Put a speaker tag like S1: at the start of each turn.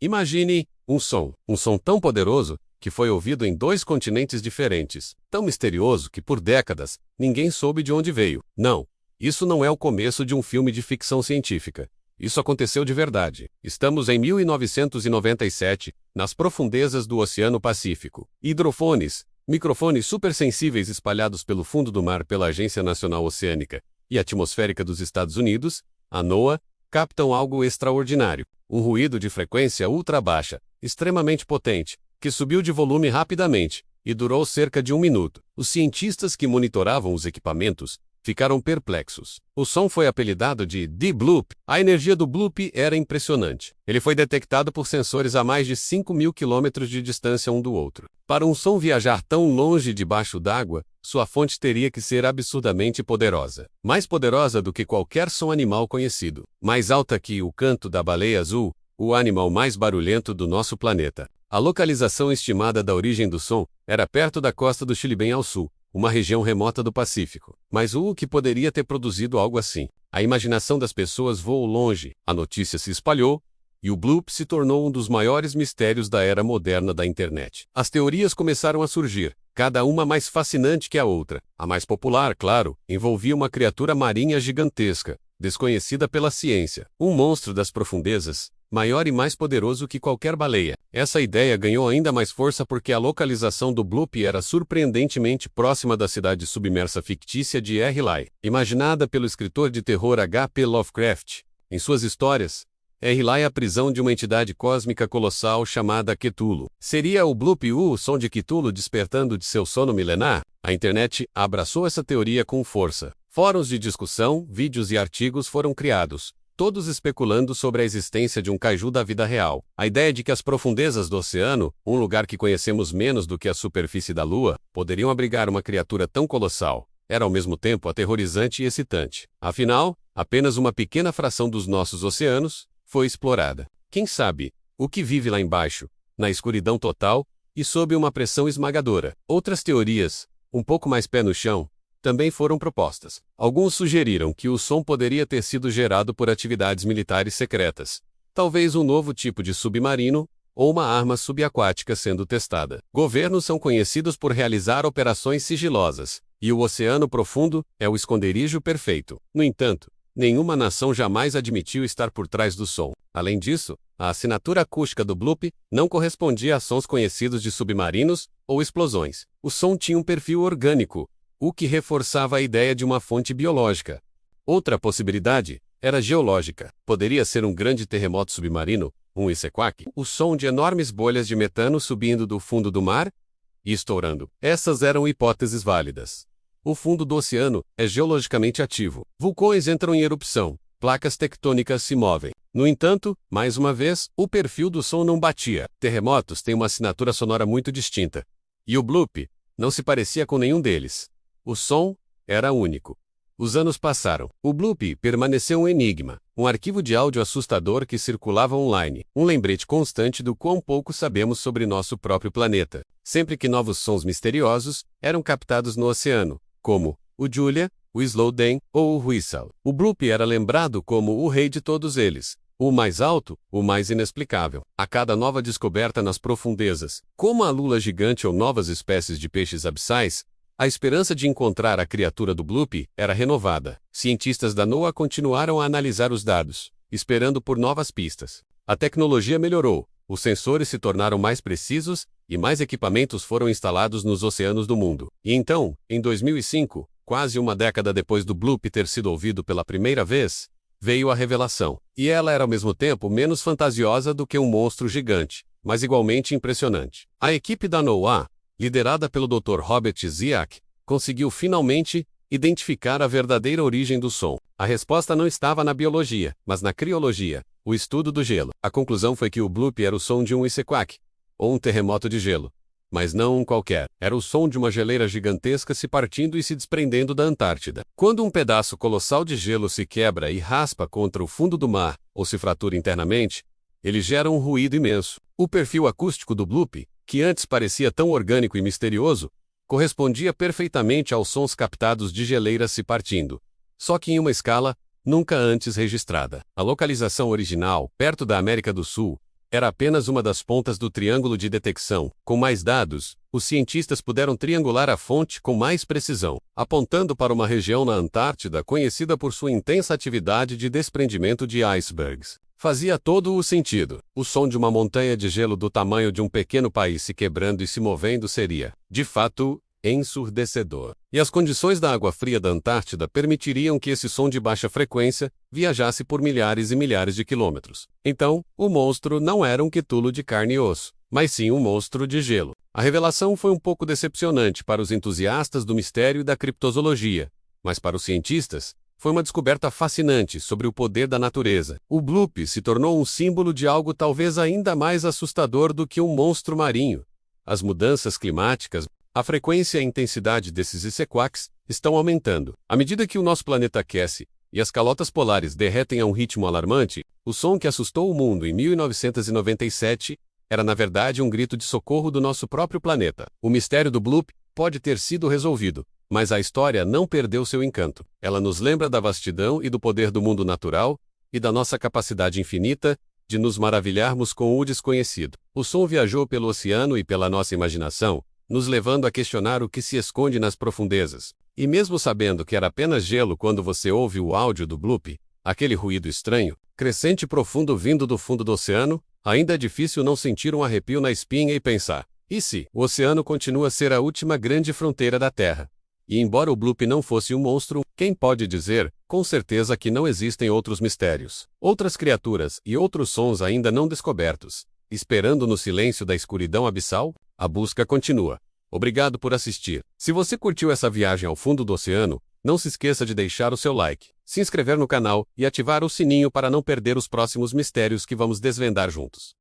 S1: Imagine um som tão poderoso que foi ouvido em 2 continentes diferentes, tão misterioso que por décadas ninguém soube de onde veio. Não, isso não é o começo de um filme de ficção científica. Isso aconteceu de verdade. Estamos em 1997, nas profundezas do Oceano Pacífico. Hidrofones, microfones supersensíveis espalhados pelo fundo do mar pela Agência Nacional Oceânica e Atmosférica dos Estados Unidos, a NOAA, captam algo extraordinário. Um ruído de frequência ultra baixa, extremamente potente, que subiu de volume rapidamente e durou cerca de 1 minuto. Os cientistas que monitoravam os equipamentos ficaram perplexos. O som foi apelidado de The Bloop. A energia do bloop era impressionante. Ele foi detectado por sensores a mais de 5.000 quilômetros de distância um do outro. Para um som viajar tão longe debaixo d'água, sua fonte teria que ser absurdamente poderosa. Mais poderosa do que qualquer som animal conhecido. Mais alta que o canto da baleia azul, o animal mais barulhento do nosso planeta. A localização estimada da origem do som era perto da costa do Chile, bem ao sul, uma região remota do Pacífico. Mas o que poderia ter produzido algo assim? A imaginação das pessoas voou longe, a notícia se espalhou, e o bloop se tornou um dos maiores mistérios da era moderna da internet. As teorias começaram a surgir, cada uma mais fascinante que a outra. A mais popular, claro, envolvia uma criatura marinha gigantesca, desconhecida pela ciência, um monstro das profundezas, maior e mais poderoso que qualquer baleia. Essa ideia ganhou ainda mais força porque a localização do bloop era surpreendentemente próxima da cidade submersa fictícia de R-Lai, imaginada pelo escritor de terror H.P. Lovecraft. Em suas histórias, R-Lai é a prisão de uma entidade cósmica colossal chamada Cthulhu. Seria o bloop o som de Cthulhu despertando de seu sono milenar? A internet abraçou essa teoria com força. Fóruns de discussão, vídeos e artigos foram criados, todos especulando sobre a existência de um kaiju da vida real. A ideia de que as profundezas do oceano, um lugar que conhecemos menos do que a superfície da Lua, poderiam abrigar uma criatura tão colossal, era ao mesmo tempo aterrorizante e excitante. Afinal, apenas uma pequena fração dos nossos oceanos foi explorada. Quem sabe o que vive lá embaixo, na escuridão total e sob uma pressão esmagadora? Outras teorias, um pouco mais pé no chão, também foram propostas. Alguns sugeriram que o som poderia ter sido gerado por atividades militares secretas, talvez um novo tipo de submarino ou uma arma subaquática sendo testada. Governos são conhecidos por realizar operações sigilosas, e o Oceano Profundo é o esconderijo perfeito. No entanto, nenhuma nação jamais admitiu estar por trás do som. Além disso, a assinatura acústica do bloop não correspondia a sons conhecidos de submarinos ou explosões. O som tinha um perfil orgânico, o que reforçava a ideia de uma fonte biológica. Outra possibilidade era geológica. Poderia ser um grande terremoto submarino, um isequack, o som de enormes bolhas de metano subindo do fundo do mar e estourando. Essas eram hipóteses válidas. O fundo do oceano é geologicamente ativo. Vulcões entram em erupção, placas tectônicas se movem. No entanto, mais uma vez, o perfil do som não batia. Terremotos têm uma assinatura sonora muito distinta, e o bloop não se parecia com nenhum deles. O som era único. Os anos passaram. O bloop permaneceu um enigma, um arquivo de áudio assustador que circulava online, um lembrete constante do quão pouco sabemos sobre nosso próprio planeta. Sempre que novos sons misteriosos eram captados no oceano, como o Julia, o Slowdan ou o Whistle, o bloop era lembrado como o rei de todos eles, o mais alto, o mais inexplicável. A cada nova descoberta nas profundezas, como a lula gigante ou novas espécies de peixes abissais, a esperança de encontrar a criatura do bloop era renovada. Cientistas da NOAA continuaram a analisar os dados, esperando por novas pistas. A tecnologia melhorou, os sensores se tornaram mais precisos e mais equipamentos foram instalados nos oceanos do mundo. E então, em 2005, quase uma década depois do bloop ter sido ouvido pela primeira vez, veio a revelação. E ela era ao mesmo tempo menos fantasiosa do que um monstro gigante, mas igualmente impressionante. A equipe da NOAA, liderada pelo Dr. Robert Ziak, conseguiu finalmente identificar a verdadeira origem do som. A resposta não estava na biologia, mas na criologia, o estudo do gelo. A conclusão foi que o bloop era o som de um isequack, ou um terremoto de gelo. Mas não um qualquer. Era o som de uma geleira gigantesca se partindo e se desprendendo da Antártida. Quando um pedaço colossal de gelo se quebra e raspa contra o fundo do mar, ou se fratura internamente, ele gera um ruído imenso. O perfil acústico do bloop, que antes parecia tão orgânico e misterioso, correspondia perfeitamente aos sons captados de geleiras se partindo, só que em uma escala nunca antes registrada. A localização original, perto da América do Sul, era apenas uma das pontas do triângulo de detecção. Com mais dados, os cientistas puderam triangular a fonte com mais precisão, apontando para uma região na Antártida conhecida por sua intensa atividade de desprendimento de icebergs. Fazia todo o sentido. O som de uma montanha de gelo do tamanho de um pequeno país se quebrando e se movendo seria, de fato, ensurdecedor. E as condições da água fria da Antártida permitiriam que esse som de baixa frequência viajasse por milhares e milhares de quilômetros. Então, o monstro não era um quitulo de carne e osso, mas sim um monstro de gelo. A revelação foi um pouco decepcionante para os entusiastas do mistério e da criptozoologia, mas para os cientistas, foi uma descoberta fascinante sobre o poder da natureza. O bloop se tornou um símbolo de algo talvez ainda mais assustador do que um monstro marinho. As mudanças climáticas, a frequência e a intensidade desses sequacs estão aumentando. À medida que o nosso planeta aquece e as calotas polares derretem a um ritmo alarmante, o som que assustou o mundo em 1997 era na verdade um grito de socorro do nosso próprio planeta. O mistério do bloop pode ter sido resolvido, mas a história não perdeu seu encanto. Ela nos lembra da vastidão e do poder do mundo natural e da nossa capacidade infinita de nos maravilharmos com o desconhecido. O som viajou pelo oceano e pela nossa imaginação, nos levando a questionar o que se esconde nas profundezas. E mesmo sabendo que era apenas gelo quando você ouve o áudio do bloop, aquele ruído estranho, crescente e profundo vindo do fundo do oceano, ainda é difícil não sentir um arrepio na espinha e pensar: e se o oceano continua a ser a última grande fronteira da Terra? E embora o bloop não fosse um monstro, quem pode dizer, com certeza, que não existem outros mistérios, outras criaturas e outros sons ainda não descobertos, esperando no silêncio da escuridão abissal? A busca continua. Obrigado por assistir. Se você curtiu essa viagem ao fundo do oceano, não se esqueça de deixar o seu like, se inscrever no canal e ativar o sininho para não perder os próximos mistérios que vamos desvendar juntos.